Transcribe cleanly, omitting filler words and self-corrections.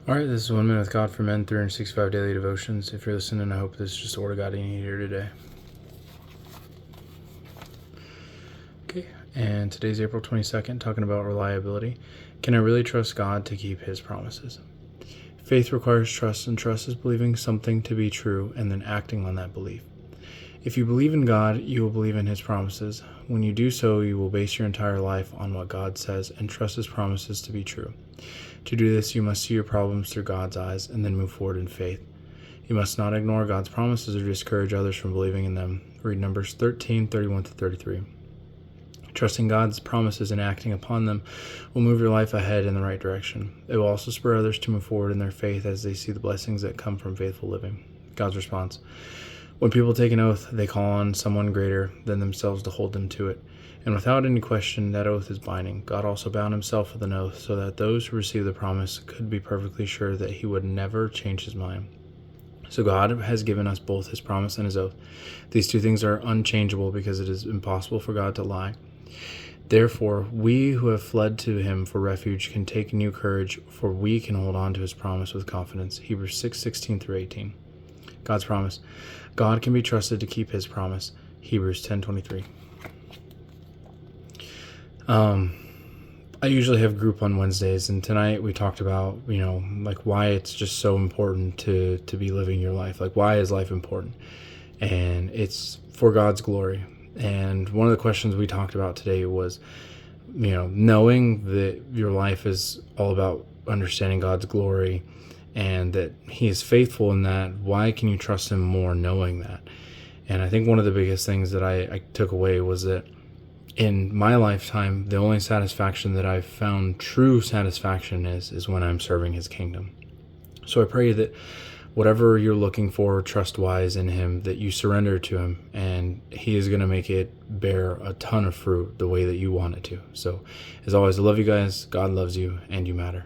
All right, this is 1 Minute with God for Men, 365 Daily Devotions. If you're listening, I hope this is just the word of God you need here today. Okay, and today's April 22nd, talking about reliability. Can I really trust God to keep His promises? Faith requires trust, and trust is believing something to be true and then acting on that belief. If you believe in God, you will believe in His promises. When you do so, you will base your entire life on what God says and trust His promises to be true. To do this, you must see your problems through God's eyes and then move forward in faith. You must not ignore God's promises or discourage others from believing in them. Read Numbers 13:31-33. Trusting God's promises and acting upon them will move your life ahead in the right direction. It will also spur others to move forward in their faith as they see the blessings that come from faithful living. God's response. When people take an oath, they call on someone greater than themselves to hold them to it. And without any question, that oath is binding. God also bound himself with an oath so that those who receive the promise could be perfectly sure that he would never change his mind. So God has given us both his promise and his oath. These two things are unchangeable because it is impossible for God to lie. Therefore, we who have fled to him for refuge can take new courage, for we can hold on to his promise with confidence. Hebrews 6:16-18. God's promise. God can be trusted to keep his promise. Hebrews 10:23. I usually have group on Wednesdays, and tonight we talked about, why it's just so important to be living your life. Like, why is life important? And it's for God's glory. And one of the questions we talked about today was, knowing that your life is all about understanding God's glory and that he is faithful in that, why can you trust him more knowing that? And I think one of the biggest things that I took away was that in my lifetime, the only satisfaction that I've found true satisfaction is when I'm serving his kingdom. So I pray that whatever you're looking for trust-wise in him, that you surrender to him, and he is going to make it bear a ton of fruit the way that you want it to. So as always, I love you guys. God loves you, and you matter.